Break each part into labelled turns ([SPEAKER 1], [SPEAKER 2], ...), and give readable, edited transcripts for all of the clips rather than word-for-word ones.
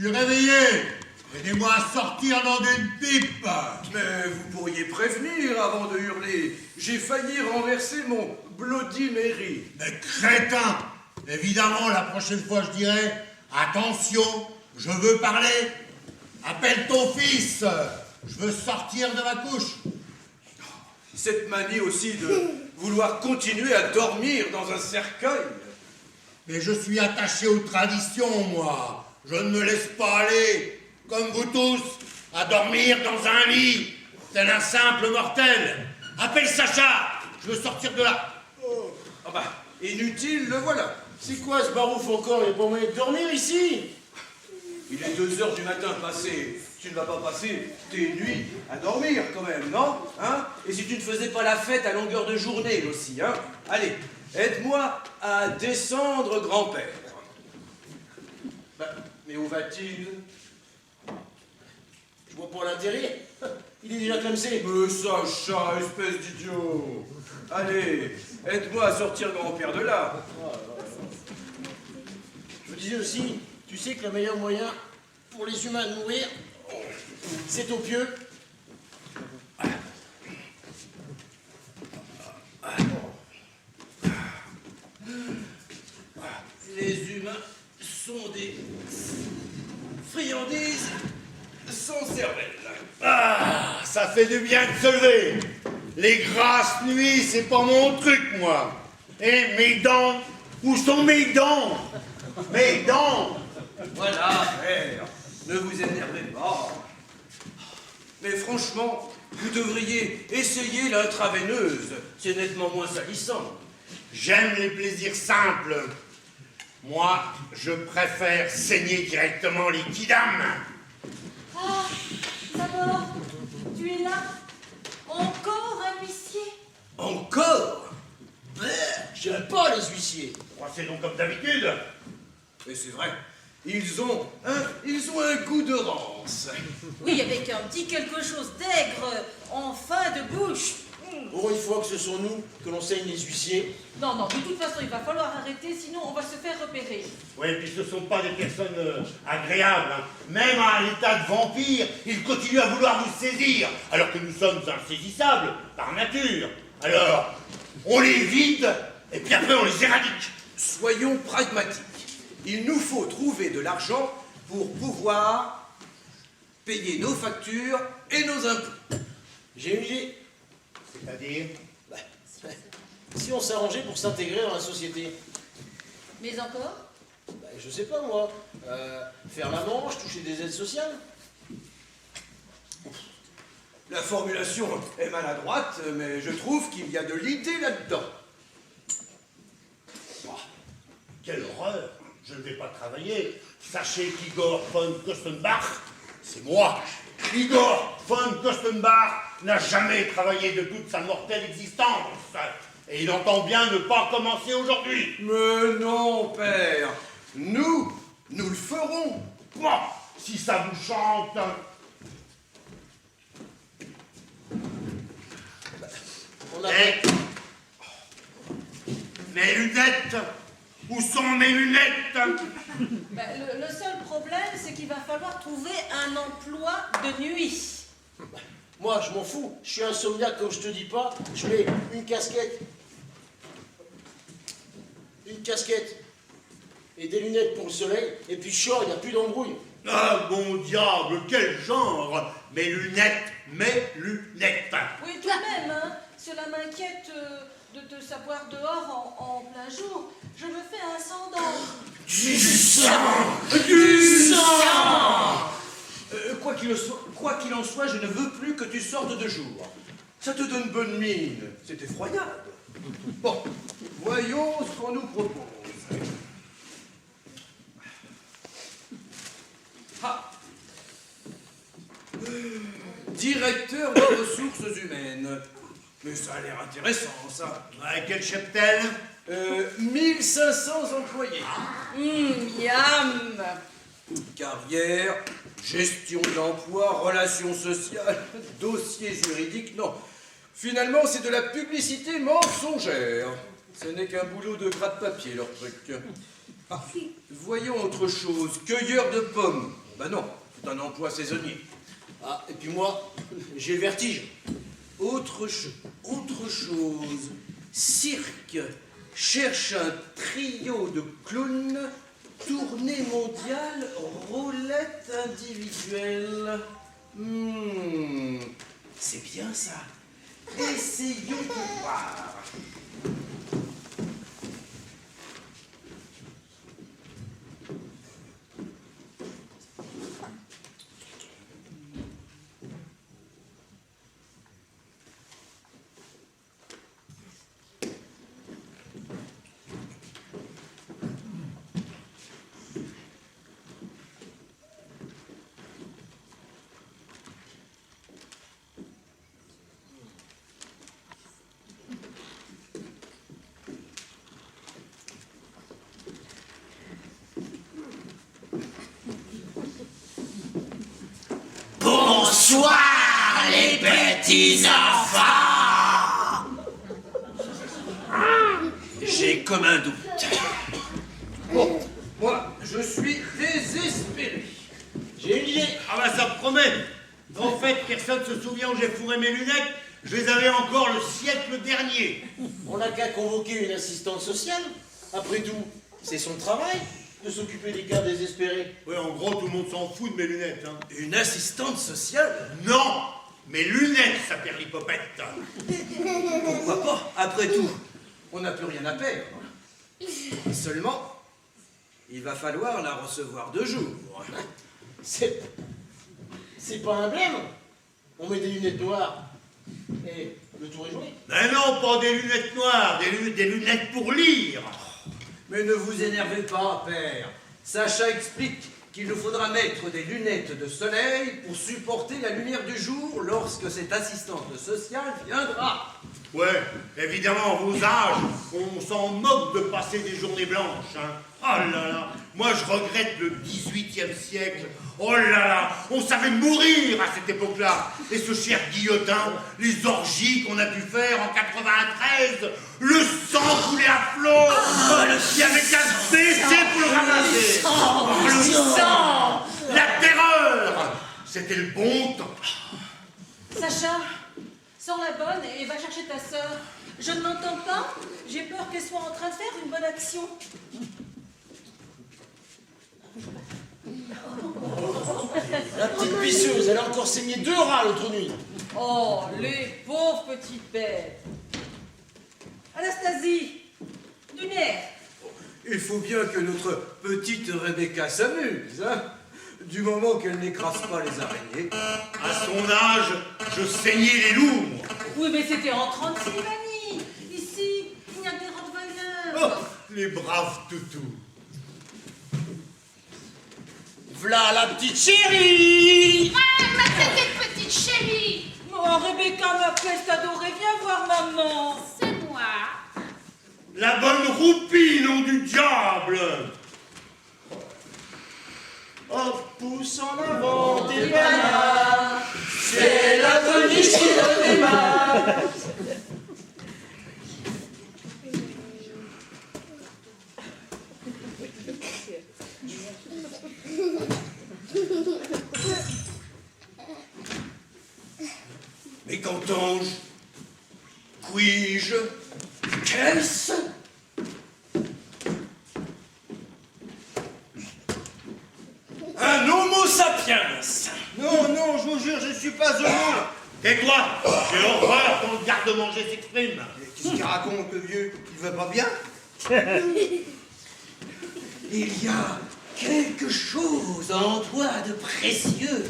[SPEAKER 1] suis réveillé. Aidez-moi à sortir dans d'une pipe.
[SPEAKER 2] Mais vous pourriez prévenir avant de hurler. J'ai failli renverser mon Bloody Mary.
[SPEAKER 1] Mais crétin! Évidemment, la prochaine fois, je dirai attention, je veux parler. Appelle ton fils. Je veux sortir de ma couche.
[SPEAKER 2] Cette manie aussi de vouloir continuer à dormir dans un cercueil.
[SPEAKER 1] Mais je suis attaché aux traditions, moi. Je ne me laisse pas aller, comme vous tous, à dormir dans un lit, tel un simple mortel. Appelle Sacha. Je veux sortir de là.
[SPEAKER 2] Oh. Ah bah, inutile, le voilà.
[SPEAKER 3] C'est quoi ce barouf encore? Il n'y a pas moyen de dormir ici?
[SPEAKER 2] Il est 2 heures du matin passé. Tu ne vas pas passer tes nuits à dormir quand même, non? Hein? Et si tu ne faisais pas la fête à longueur de journée aussi, hein? Allez, aide-moi à descendre, grand-père.
[SPEAKER 3] Bah, mais où va-t-il? Je vois pas l'intérêt. Il est déjà clamsé.
[SPEAKER 2] Mais Sacha, espèce d'idiot. Allez, aide-moi à sortir grand-père de là.
[SPEAKER 3] Je vous disais aussi, tu sais que le meilleur moyen pour les humains de mourir, c'est au pieu.
[SPEAKER 2] Les humains sont des friandises sans cervelle.
[SPEAKER 1] Ah, ça fait du bien de se lever. Les grasses nuits, c'est pas mon truc, moi. Et mes dents, où sont mes dents? Mes dents!
[SPEAKER 2] Voilà, frère, ne vous énervez pas. Mais franchement, vous devriez essayer l'intraveineuse. C'est nettement moins salissant.
[SPEAKER 1] J'aime les plaisirs simples. Moi, je préfère saigner directement les quidam.
[SPEAKER 4] Ah, d'abord, tu es là? Encore un huissier?
[SPEAKER 2] Encore?
[SPEAKER 3] J'aime pas les huissiers.
[SPEAKER 1] C'est donc comme d'habitude.
[SPEAKER 2] Et c'est vrai, ils ont un goût de rance.
[SPEAKER 4] Oui, avec un petit quelque chose d'aigre en fin de bouche.
[SPEAKER 3] Pour une fois que ce sont nous que l'on saigne les huissiers.
[SPEAKER 4] Non, non, de toute façon, il va falloir arrêter, sinon on va se faire repérer.
[SPEAKER 1] Oui, et puis ce ne sont pas des personnes agréables. Hein. Même à l'état de vampire, ils continuent à vouloir nous saisir, alors que nous sommes insaisissables par nature. Alors, on les vide, et puis après on les éradique.
[SPEAKER 2] Soyons pragmatiques. Il nous faut trouver de l'argent pour pouvoir payer nos factures et nos impôts.
[SPEAKER 3] J'ai une idée.
[SPEAKER 1] C'est-à-dire?
[SPEAKER 3] Bah, si on s'arrangeait pour s'intégrer dans la société.
[SPEAKER 4] Mais encore?
[SPEAKER 3] Bah, je sais pas moi. Faire la manche, toucher des aides sociales.
[SPEAKER 2] La formulation est maladroite, mais je trouve qu'il y a de l'idée là-dedans.
[SPEAKER 1] Oh, quelle horreur! Je ne vais pas travailler. Sachez qu'Igor von Kostenbach, c'est moi. Igor von Kostenbach n'a jamais travaillé de toute sa mortelle existence. Et il entend bien ne pas commencer aujourd'hui.
[SPEAKER 2] Mais non, père. Nous le ferons.
[SPEAKER 1] Bon, si ça vous chante.
[SPEAKER 3] On a...
[SPEAKER 1] Mes lunettes? Où sont mes lunettes?
[SPEAKER 4] Ben, le seul problème, c'est qu'il va falloir trouver un emploi de nuit.
[SPEAKER 3] Moi, je m'en fous. Je suis insomniaque, comme je te dis pas. Je mets une casquette. Une casquette. Et des lunettes pour le soleil. Et puis je sors, il n'y a plus d'embrouille.
[SPEAKER 1] Ah, mon diable, quel genre! Mes lunettes, mes lunettes!
[SPEAKER 4] Oui, tout de même, hein. Cela m'inquiète de te savoir dehors en plein jour. Je me fais un sang d'encre.
[SPEAKER 1] Du sang! Du sang!
[SPEAKER 2] Quoi qu'il en soit, je ne veux plus que tu sortes de jour. Ça te donne bonne mine. C'est effroyable. Bon, voyons ce qu'on nous propose. Ah. Directeur des ressources humaines. Mais ça a l'air intéressant, ça.
[SPEAKER 1] Ouais, quel cheptel?
[SPEAKER 2] 1500 employés.
[SPEAKER 4] Yam.
[SPEAKER 2] Carrière, gestion de l'emploi, relations sociales, dossiers juridiques, non. Finalement, c'est de la publicité mensongère. Ce n'est qu'un boulot de gratte-papier, leur truc. Ah, voyons autre chose. Cueilleur de pommes. Bah non, c'est un emploi saisonnier.
[SPEAKER 3] Ah, et puis moi, j'ai le vertige. Autre chose. Cirque cherche un trio de clowns, tournée mondiale, roulette individuelle. C'est bien ça. Essayons de voir.
[SPEAKER 5] Bonsoir les petits enfants.
[SPEAKER 2] J'ai comme un doute. Bon, moi, je suis désespéré.
[SPEAKER 3] J'ai une idée.
[SPEAKER 1] Ah bah ça me promet. En fait, personne se souvient où j'ai fourré mes lunettes. Je les avais encore le siècle dernier.
[SPEAKER 3] On n'a qu'à convoquer une assistante sociale. Après tout, c'est son travail de s'occuper des cas désespérés.
[SPEAKER 1] Oui, en gros, tout le monde s'en fout de mes lunettes. Hein.
[SPEAKER 2] Une assistante sociale?
[SPEAKER 1] Non, mes lunettes, ça perd l'hypopète.
[SPEAKER 2] Pourquoi pas? Après tout, on n'a plus rien à perdre. Seulement, il va falloir la recevoir de jour.
[SPEAKER 3] C'est pas un blême. On met des lunettes noires et le tour est joué.
[SPEAKER 1] Mais non, pas des lunettes noires, des lunettes pour lire.
[SPEAKER 2] Mais ne vous énervez pas, père. Sacha explique qu'il nous faudra mettre des lunettes de soleil pour supporter la lumière du jour lorsque cette assistante sociale viendra.
[SPEAKER 1] Ouais, évidemment, vos âges, on s'en moque de passer des journées blanches. Hein. Oh là là, moi je regrette le 18e siècle. Oh là là, on savait mourir à cette époque-là. Et ce cher Guillotin, les orgies qu'on a pu faire en 93, le sang coulait à flot. Il y avait qu'à se baisser pour le ramasser. Le sang, la terreur. C'était le bon temps.
[SPEAKER 4] Sacha, sors la bonne et va chercher ta sœur. Je ne l'entends pas. J'ai peur qu'elle soit en train de faire une bonne action.
[SPEAKER 3] La petite pisseuse, elle a encore saigné 2 rats l'autre nuit.
[SPEAKER 4] Oh, les pauvres petites bêtes. Anastasie, du nerf.
[SPEAKER 2] Il faut bien que notre petite Rebecca s'amuse, hein, du moment qu'elle n'écrase pas les araignées.
[SPEAKER 1] À son âge, je saignais les loups.
[SPEAKER 4] Oui, mais c'était en Transylvanie. Ici, il y a des Rottweilers.
[SPEAKER 1] Oh, les braves toutous.
[SPEAKER 3] V'là la petite chérie.
[SPEAKER 5] Ma petite chérie.
[SPEAKER 4] Oh, Rebecca m'appelle, t'adorais, viens voir maman.
[SPEAKER 5] C'est moi.
[SPEAKER 1] La bonne roupie, nom du diable.
[SPEAKER 3] Oh, pousse en avant tes bananes. C'est la police qui donne les mains.
[SPEAKER 2] Mais qu'entends-je? Puis-je? Qu'est-ce? Un homo sapiens!
[SPEAKER 3] Non, non, je vous jure, je suis pas homo.
[SPEAKER 1] Tais-toi. J'ai horreur quand le garde-manger s'exprime.
[SPEAKER 6] Qu'est-ce qu'il raconte, le vieux? Il va pas bien?
[SPEAKER 3] Il y a quelque chose en toi de précieux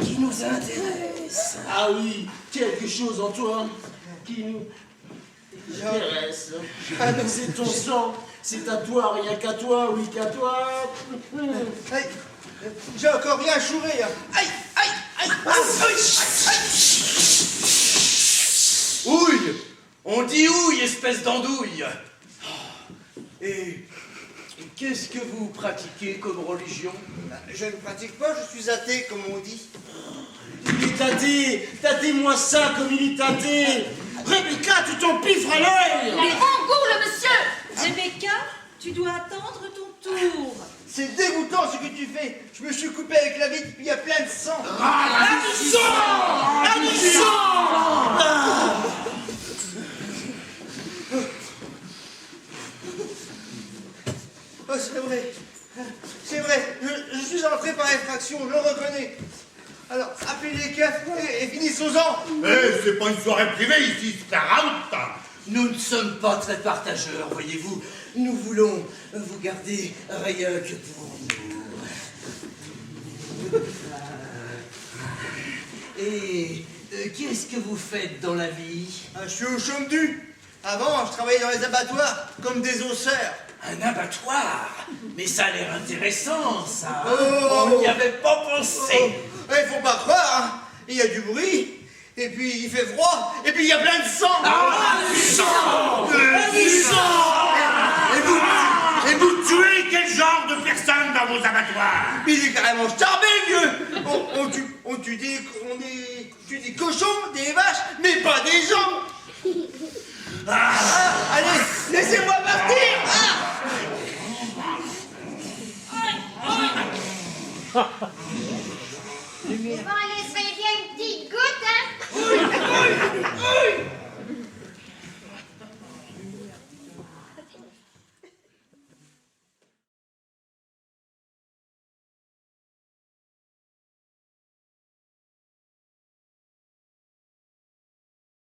[SPEAKER 3] qui nous intéresse. Ah oui, quelque chose en toi qui nous intéresse. Ah, mais c'est ton sang, c'est à toi, rien qu'à toi, oui qu'à toi.
[SPEAKER 6] Aïe, j'ai encore rien chouré. Hein. Aïe, aïe, aïe, aïe,
[SPEAKER 2] Ouille! On dit ouille, espèce d'andouille! Et qu'est-ce que vous pratiquez comme religion?
[SPEAKER 6] Je ne pratique pas, je suis athée, comme on dit.
[SPEAKER 3] Il est tâté, tâtez-moi ça comme il est tâté. Rebecca, tu t'empiffres à l'œil.
[SPEAKER 5] Les bons goûts, le monsieur.
[SPEAKER 4] Rebecca, tu dois attendre ton tour.
[SPEAKER 6] C'est dégoûtant ce que tu fais. Je me suis coupé avec la vitre, puis il y a plein de sang. Oh, c'est vrai. C'est vrai. Je suis entré par effraction, je le reconnais. Alors, appelez les keufs et finissons-en.
[SPEAKER 1] Eh, c'est pas une soirée privée ici, c'est la route.
[SPEAKER 3] Nous ne sommes pas très partageurs, voyez-vous. Nous voulons vous garder rien que pour nous. Et qu'est-ce que vous faites dans la vie?
[SPEAKER 6] Je suis au chaume du. Avant, je travaillais dans les abattoirs comme des osseurs.
[SPEAKER 3] Un abattoir? Mais ça a l'air intéressant, ça.
[SPEAKER 6] Oh.
[SPEAKER 3] On n'y avait pas pensé.
[SPEAKER 6] Il faut pas croire, hein. Il y a du bruit, et puis il fait froid, et puis il y a plein de sang.
[SPEAKER 3] Du sang.
[SPEAKER 1] Et vous tuez quel genre de personnes dans vos abattoirs?
[SPEAKER 6] Mais il est carrément starbé, vieux. On tue des cochons, des vaches, mais pas des gens. Allez, laissez-moi partir.
[SPEAKER 5] On va aller se